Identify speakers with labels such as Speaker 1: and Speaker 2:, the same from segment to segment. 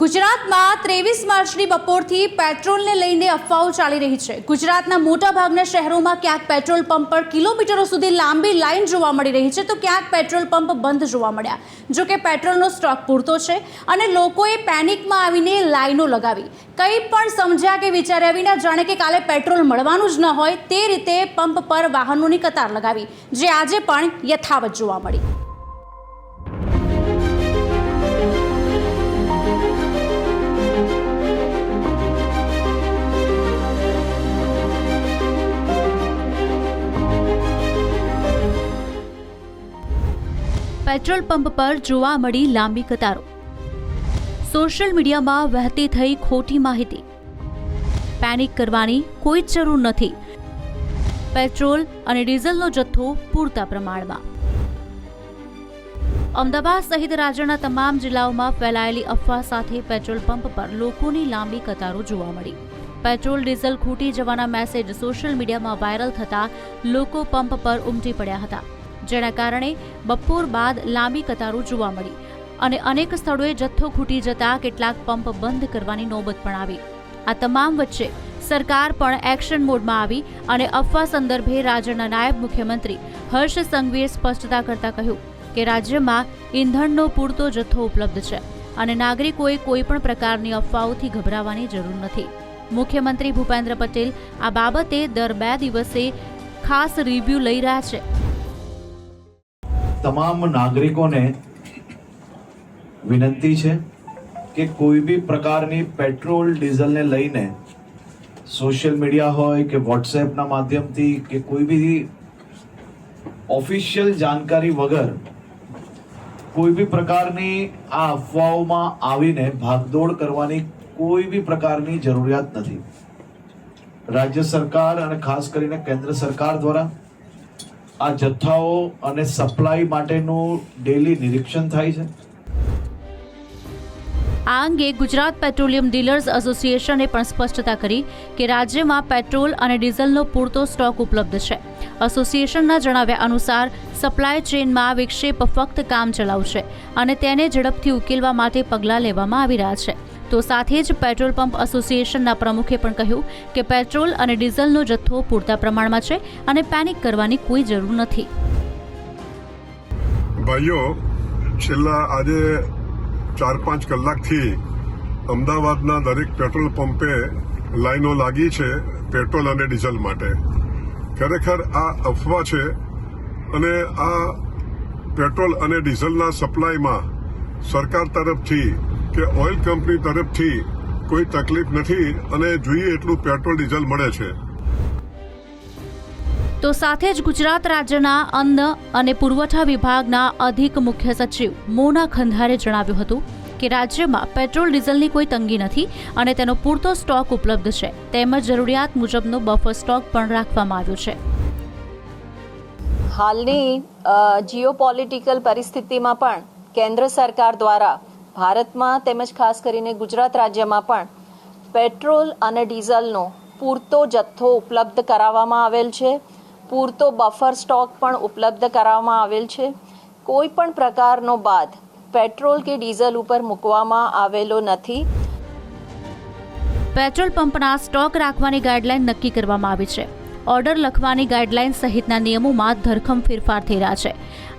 Speaker 1: ગુજરાતમાં 23 માર્ચની બપોરથી પેટ્રોલને લઈને અફવાઓ ચાલી રહી છે। ગુજરાતના મોટાભાગના શહેરોમાં ક્યાંક પેટ્રોલ પંપ પર કિલોમીટરો સુધી લાંબી લાઈન જોવા મળી રહી છે, તો ક્યાંક પેટ્રોલ પંપ બંધ જોવા મળ્યા। જો કે પેટ્રોલનો સ્ટોક પૂરતો છે અને લોકોએ પેનિકમાં આવીને લાઈનો લગાવી, કંઈ પણ સમજ્યા કે વિચાર્યા વિના જાણે કે કાલે પેટ્રોલ મળવાનું જ ન હોય તે રીતે પંપ પર વાહનોની કતાર લગાવી, જે આજે પણ યથાવત જોવા મળી। પેટ્રોલ પંપ પર જોવા મળી લાંબી કતારો। સોશિયલ મીડિયામાં વહેતી થઈ ખોટી માહિતી। પેનિક કરવાની કોઈ જ જરૂર નથી। પેટ્રોલ અને ડીઝલનો જથ્થો પૂરતા પ્રમાણમાં। અમદાવાદ સહિત રાજ્યના તમામ જિલ્લાઓમાં ફેલાયેલી અફવા સાથે પેટ્રોલ પંપ પર લોકોની લાંબી કતારો જોવા મળી। પેટ્રોલ ડીઝલ ખૂટી જવાના મેસેજ સોશિયલ મીડિયામાં વાયરલ થતા લોકો પંપ પર ઉમટી પડ્યા હતા, જેના કારણે બપોર બાદ લાંબી કતારો જોવા મળી અને અનેક સ્થળોએ જથ્થો ખૂટી જતા કેટલાક પંપ બંધ કરવાની નોબત પણ આવી। આ તમામ વચ્ચે સરકાર પણ એક્શન મોડમાં આવી અને અફવા સંદર્ભે રાજ્યના નાયબ મુખ્યમંત્રી હર્ષ સંઘવીએ સ્પષ્ટતા કરતા કહ્યું કે રાજ્યમાં ઈંધણનો પૂરતો જથ્થો ઉપલબ્ધ છે અને નાગરિકોએ કોઈ પણ પ્રકારની અફવાઓથી ગભરાવાની જરૂર નથી। મુખ્યમંત્રી ભૂપેન્દ્ર પટેલ આ બાબતે દર 2 દિવસે ખાસ રિવ્યૂ લઈ રહ્યા છે।
Speaker 2: તમામ નાગરિકોને વિનંતી છે કે કોઈ બી પ્રકારની પેટ્રોલ ડીઝલને લઈને સોશિયલ મીડિયા હોય કે વોટ્સએપના માધ્યમથી કે કોઈ બી ઓફિશિયલ જાણકારી વગર કોઈ બી પ્રકારની આ અફવાઓમાં આવીને ભાગદોડ કરવાની કોઈ બી પ્રકારની જરૂરિયાત નથી। રાજ્ય સરકાર અને ખાસ કરીને કેન્દ્ર સરકાર દ્વારા આ જથ્થાઓ અને સપ્લાય માટેનું ડેલી નિરીક્ષણ થાય છે।
Speaker 1: આ અંગે ગુજરાત પેટ્રોલિયમ ડીલર્સ એસોસિએશને પણ સ્પષ્ટતા કરી કે રાજ્યમાં પેટ્રોલ અને ડીઝલનો પૂરતો સ્ટોક ઉપલબ્ધ છે। એસોસિએશનના જણાવ્યા અનુસાર સપ્લાય ચેઇનમાં વિક્ષેપ ફક્ત કામચલાઉ છે અને તેને ઝડપથી ઉકેલવા માટે પગલાં લેવામાં આવી રહ્યા છે। તો સાથે જ પેટ્રોલ પંપ એસોસિએશનના પ્રમુખે પણ કહ્યું કે પેટ્રોલ અને ડીઝલનો જથ્થો પૂરતા પ્રમાણમાં છે અને પેનિક કરવાની કોઈ જરૂર નથી।
Speaker 3: ભાઈઓ, છેલ્લા આજે 4-5 કલાકથી અમદાવાદના દરેક પેટ્રોલ પંપે લાઈનો લાગી છે પેટ્રોલ અને ડીઝલ માટે। ખરેખર આ અફવા છે અને આ પેટ્રોલ અને ડીઝલના સપ્લાયમાં સરકાર તરફથી કે ઓઇલ કંપની તરફથી કોઈ તકલીફ નથી અને જોઈએ એટલું પેટ્રોલ ડીઝલ મળે છે।
Speaker 1: તો સાથે જ ગુજરાત રાજ્યના અન્ન અને પુરવઠા વિભાગના અધિક મુખ્ય સચિવ મોના ખંધારે જણાવ્યું હતું કે રાજ્યમાં પેટ્રોલ ડીઝલની કોઈ તંગી નથી અને તેનો પૂરતો સ્ટોક ઉપલબ્ધ છે, તેમજ જરૂરિયાત મુજબનો બફર સ્ટોક પણ રાખવામાં આવ્યો છે।
Speaker 4: હાલની જીઓપોલિટિકલ પરિસ્થિતિમાં પણ કેન્દ્ર સરકાર દ્વારા ભારતમાં તેમજ ખાસ કરીને ગુજરાત રાજ્યમાં પણ પેટ્રોલ અને ડીઝલનો પૂરતો જથ્થો ઉપલબ્ધ કરાવવામાં આવેલ છે, પૂરતો બફર સ્ટોક પણ ઉપલબ્ધ કરાવવામાં આવેલ છે। કોઈ પણ પ્રકારનો બાદ પેટ્રોલ કે ડીઝલ ઉપર મૂકવામાં આવેલો નથી।
Speaker 1: પેટ્રોલ પંપના સ્ટોક રાખવાની ગાઈડલાઈન નક્કી કરવામાં આવી છે। ઓર્ડર લખવાની ગાઈડલાઈન સહિતના નિયમોમાં ધરખમ ફેરફાર થઈ રહ્યા છે।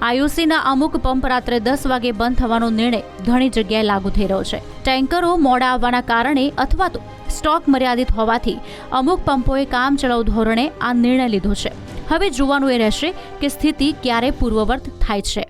Speaker 1: આઈઓસીના અમુક પંપ રાત્રે 10 વાગે બંધ થવાનો નિર્ણય ઘણી જગ્યાએ લાગુ થઈ રહ્યો છે। ટેન્કરો મોડા આવવાના કારણે અથવા તો સ્ટોક મર્યાદિત હોવાથી અમુક પંપોએ કામચલાઉ ધોરણે આ નિર્ણય લીધો છે। હવે જોવાનું એ રહેશે કે સ્થિતિ ક્યારે પૂર્વવર્ત થાય છે।